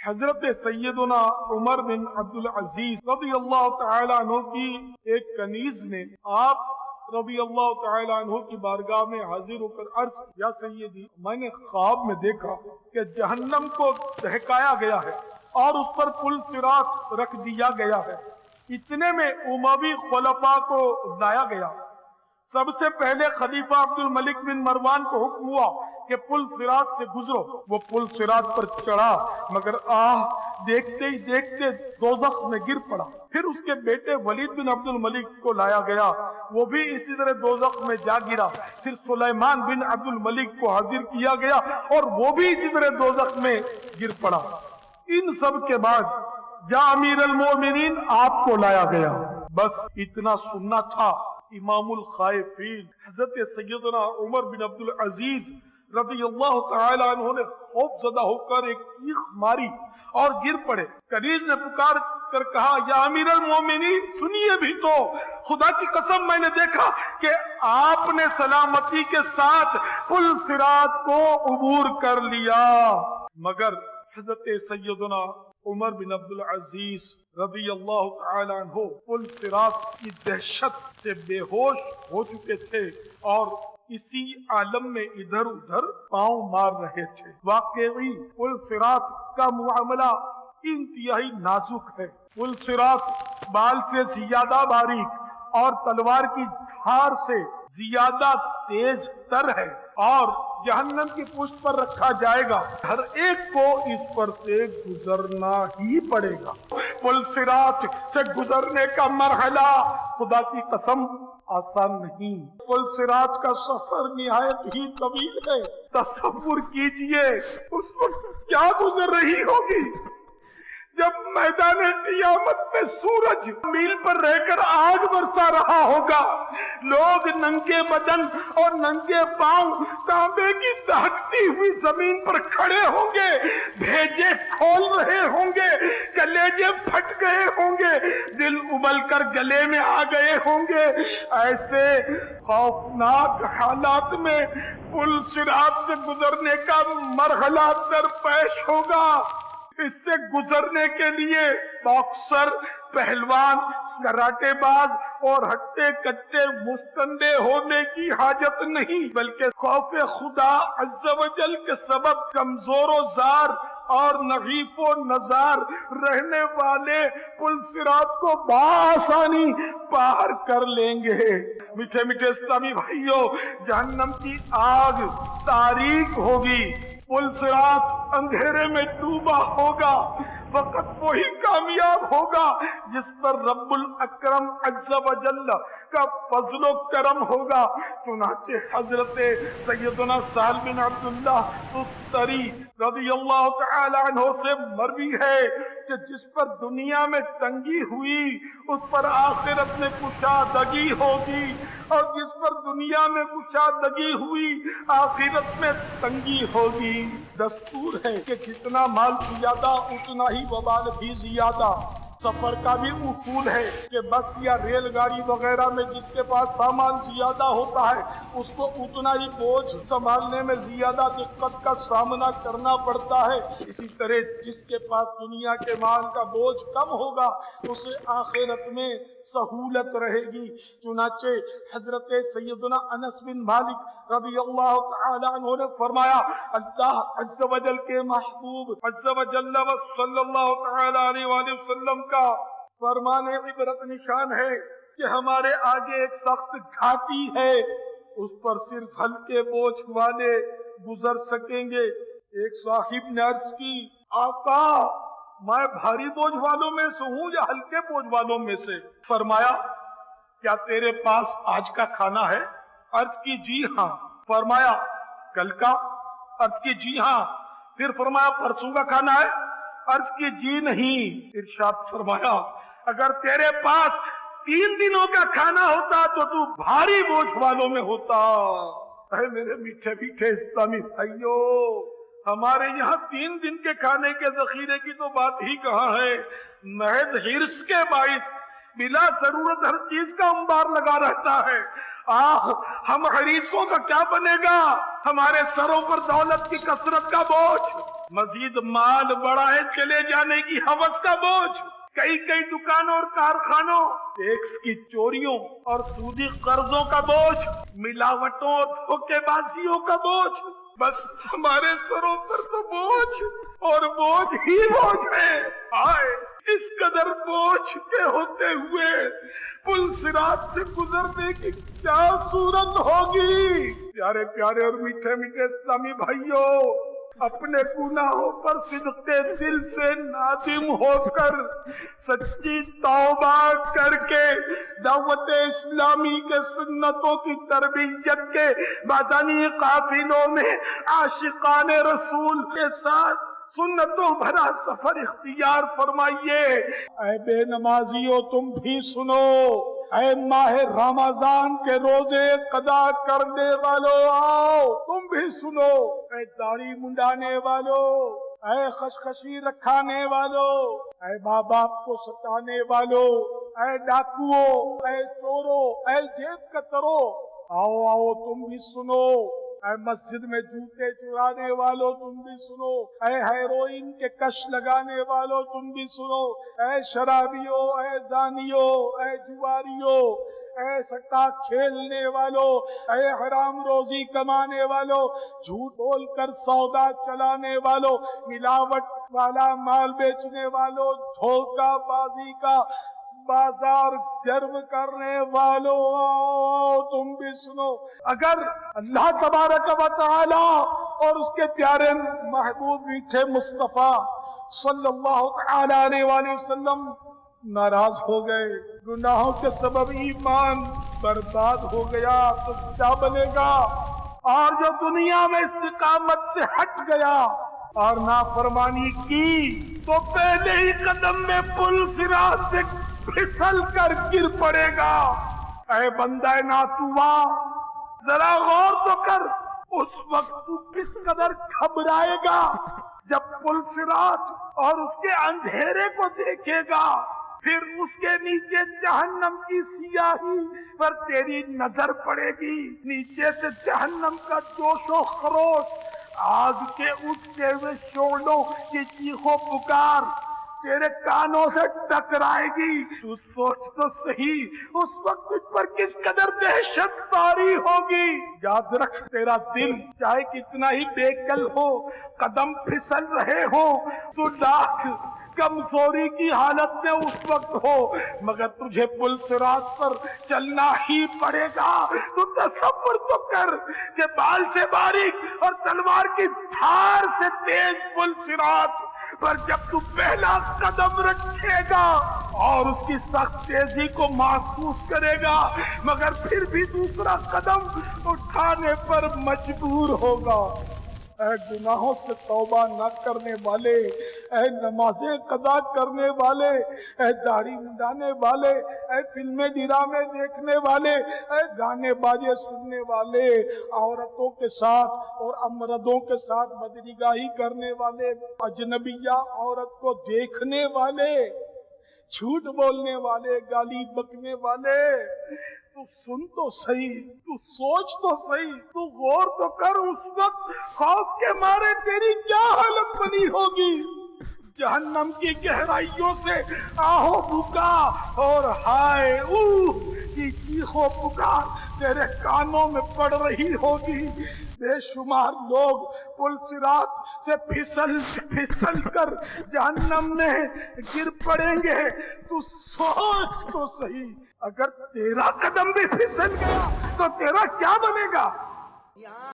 حضرت سیدنا عمر بن عبدالعزیز رضی اللہ تعالیٰ عنہ کی ایک کنیز نے آپ رضی اللہ تعالیٰ عنہ کی بارگاہ میں حاضر ہو کر عرض یا سیدی، میں نے خواب میں دیکھا کہ جہنم کو دہکایا گیا ہے اور اس پر پل صراط رکھ دیا گیا ہے۔ اتنے میں اموی خلفاء کو لایا گیا۔ سب سے پہلے خلیفہ عبد الملک بن مروان کو حکم ہوا کہ پل صراط سے گزرو۔ وہ پل صراط پر چڑھا مگر دیکھتے ہی دیکھتے دوزخ میں گر پڑا۔ پھر اس کے بیٹے ولید بن عبد الملک کو لایا گیا، وہ بھی اسی طرح دوزخ میں جا گرا۔ پھر سلیمان بن عبد الملک کو حاضر کیا گیا اور وہ بھی اسی طرح دوزخ میں گر پڑا۔ ان سب کے بعد یا امیر المومنین آپ کو لایا گیا۔ بس اتنا سننا تھا۔ امام الخائفین حضرت سیدنا عمر بن عبدالعزیز رضی اللہ تعالی عنہ نے خوف زدہ ہو کر ایک چیخ ماری اور گر پڑے۔ کنیز نے پکار کر کہا یا امیر المومنین سنیے بھی تو، خدا کی قسم میں نے دیکھا کہ آپ نے سلامتی کے ساتھ پل صراط کو عبور کر لیا۔ مگر حضرت سیدنا عمر بن عبدالعزیز رضی اللہ تعالی عنہ پل صراط کی دہشت سے بے ہوش ہو چکے تھے اور اسی عالم میں ادھر ادھر پاؤں مار رہے تھے۔ واقعی پل صراط کا معاملہ انتہائی نازک ہے۔ پل صراط بال سے زیادہ باریک اور تلوار کی دھار سے زیادہ تیز تر ہے اور جہنم کی پشت پر رکھا جائے گا۔ ہر ایک کو اس پر سے گزرنا ہی پڑے گا۔ پل صراط سے گزرنے کا مرحلہ خدا کی قسم آسان نہیں۔ پل صراط کا سفر نہایت ہی طویل ہے۔ تصور کیجئے اس وقت کیا گزر رہی ہوگی جب میدان قیامت میں سورج میل پر رہ کر آگ برسا رہا ہوگا، لوگ ننگے بدن اور ننگے پاؤں تانبے کی دہکتی ہوئی زمین پر کھڑے ہوں گے، بھیجے کھول رہے ہوں گے، کلیجے پھٹ گئے ہوں گے، دل ابل کر گلے میں آ گئے ہوں گے۔ ایسے خوفناک حالات میں پل صراط سے گزرنے کا مرحلہ درپیش ہوگا۔ اس سے گزرنے کے لیے باکسر، پہلوان، کراٹے باز اور ہٹے کٹے مستندے ہونے کی حاجت نہیں، بلکہ خوف خدا عز و جل کے سبب کمزور و زار اور نحیف و نزار رہنے والے پل صراط کو بآسانی پار کر لیں گے۔ میٹھے میٹھے اسلامی بھائیوں، جہنم کی آگ تاریک ہوگی، پل صراط اندھیرے میں ڈوبا ہوگا۔ فقط وہی کامیاب ہوگا جس پر رب الاکرم عز و جل کا فضل و کرم ہوگا۔ چنانچہ حضرت سیدنا سہل بن عبداللہ تستری رضی اللہ تعالی عنہ سے مروی ہے کہ جس پر دنیا میں تنگی ہوئی اس پر آخرت میں کشادگی ہوگی، اور جس پر دنیا میں کشادگی ہوئی آخرت میں تنگی ہوگی۔ دستور ہے کہ جتنا مال زیادہ اتنا ہی وبال بھی زیادہ۔ سفر کا بھی اصول ہے کہ بس یا ریل گاڑی وغیرہ میں جس کے پاس سامان زیادہ ہوتا ہے اس کو اتنا ہی بوجھ سنبھالنے میں زیادہ دقت کا سامنا کرنا پڑتا ہے۔ اسی طرح جس کے پاس دنیا کے مال کا بوجھ کم ہوگا اسے آخرت میں سہولت رہے گی۔ چنانچہ حضرت سیدنا انس بن مالک رضی اللہ تعالی عنہ نے فرمایا، اللہ عز و جل کے محبوب عز و جل و صلی اللہ تعالی علیہ وآلہ وسلم کا فرمان عبرت نشان ہے کہ ہمارے آگے ایک سخت گھاٹی ہے، اس پر صرف ہلکے بوجھ والے گزر سکیں گے۔ ایک صاحب نے عرض کی، آقا میں بھاری بوجھ والوں میں سے ہوں یا ہلکے بوجھ والوں میں سے؟ فرمایا کیا تیرے پاس آج کا کھانا ہے؟ عرض کی جی ہاں۔ فرمایا کل کا؟ عرض کی جی ہاں۔ پھر فرمایا پرسوں کا کھانا ہے؟ عرض کی جی نہیں۔ ارشاد فرمایا اگر تیرے پاس 3 دنوں کا کھانا ہوتا تو بھاری بوجھ والوں میں ہوتا۔ اے میرے میٹھے میٹھے اسلامی بھائیو، ہمارے یہاں 3 دن کے کھانے کے ذخیرے کی تو بات ہی کہاں ہے، محض حرص کے باعث بلا ضرورت ہر چیز کا انبار لگا رہتا ہے۔ ہم حریصوں کا کیا بنے گا؟ ہمارے سروں پر دولت کی کثرت کا بوجھ، مزید مال بڑا ہے، چلے جانے کی ہوس کا بوجھ، کئی دکانوں اور کارخانوں، ٹیکس کی چوریوں اور سودی قرضوں کا بوجھ، ملاوٹوں اور دھوکے بازیوں کا بوجھ، بس ہمارے سروں پر تو بوجھ اور بوجھ ہی بوجھ ہے۔ آئے اس قدر بوجھ کے ہوتے ہوئے پل صراط سے گزرنے کی کیا صورت ہوگی؟ پیارے پیارے اور میٹھے میٹھے اسلامی بھائیوں، اپنے گناہوں پر صدقے دل سے نادم ہو کر سچی توبہ کر کے دعوت اسلامی کے سنتوں کی تربیت کے مدنی قافلوں میں عاشقان رسول کے ساتھ سنتوں بھرا سفر اختیار فرمائیے۔ اے بے نمازیوں تم بھی سنو، اے ماہ رمضان کے روزے قضا کرنے والوں آؤ تم بھی سنو، اے داڑھی منڈانے والوں، اے خشخشی رکھانے والوں، اے ماں باپ کو ستانے والوں، اے ڈاکوؤں، اے چوروں، اے جیب کتروں، آؤ تم بھی سنو، اے مسجد میں جوتے چرانے والوں تم بھی سنو، اے ہیروئن کے کش لگانے والوں تم بھی سنو، اے شرابیوں، اے زانیوں، اے جواریوں، اے سٹا کھیلنے والوں، اے حرام روزی کمانے والوں، جھوٹ بول کر سودا چلانے والوں، ملاوٹ والا مال بیچنے والوں، دھوکہ بازی کا بازار گرم کرنے والوں تم بھی سنو۔ اگر اللہ تبارک و تعالی اور اس کے پیارے محبوب میٹھے مصطفیٰ صلی اللہ تعالی علیہ وآلہ وسلم ناراض ہو گئے، گناہوں کے سبب ایمان برباد ہو گیا تو کیا بنے گا؟ اور جو دنیا میں استقامت سے ہٹ گیا اور نافرمانی کی تو پہلے ہی قدم میں پل صراط سے پھسل کر گر پڑے گا۔ اے بندہ ناتواں، ذرا غور تو کر، اس وقت تو کس قدر گھبرائے گا جب پل صراط اور اس کے اندھیرے کو دیکھے گا، پھر اس کے نیچے جہنم کی سیاہی پر تیری نظر پڑے گی، نیچے سے جہنم کا جوش و خروش، آگ کے اٹھتے ہوئے شعلوں کی چیخ و پکار تیرے کانوں سے ٹکرائے گی۔ تو سوچ تو صحیح اس وقت تجھ پر کس قدر دہشت طاری ہوگی۔ یاد رکھ، تیرا دل چاہے کتنا ہی بےکل ہو، قدم پھسل رہے ہو، تو لاکھ کمزوری کی حالت میں اس وقت ہو، مگر تجھے پل صراط پر چلنا ہی پڑے گا۔ تو تصور تو کر کہ بال سے باریک اور تلوار کی دھار سے تیز پل صراط پر جب تو پہلا قدم رکھے گا اور اس کی سخت تیزی کو محسوس کرے گا، مگر پھر بھی دوسرا قدم اٹھانے پر مجبور ہوگا۔ اے گناہوں سے توبہ نہ کرنے والے، اے نمازیں قضا کرنے والے، اے داڑھی منڈانے والے، اے فلمیں ڈرامے دیکھنے والے، اے گانے باجے سننے والے، عورتوں کے ساتھ اور امردوں کے ساتھ بدنگاہی کرنے والے، اجنبیہ عورت کو دیکھنے والے، جھوٹ بولنے والے، گالی بکنے والے، تو سن تو صحیح، تو سوچ تو صحیح، تو غور تو کر، اس وقت خوف کے مارے تیری کیا حالت بنی ہوگی۔ جہنم کی گہرائیوں سے آہو بکا اور ہائے اوہ کی چیخ و پکار تیرے کانوں میں پڑ رہی ہوگی۔ بے شمار لوگ پل صراط سے پھسل کر جہنم میں گر پڑیں گے۔ تو سوچ تو صحیح، اگر تیرا قدم بھی پھسل گیا تو تیرا کیا بنے گا؟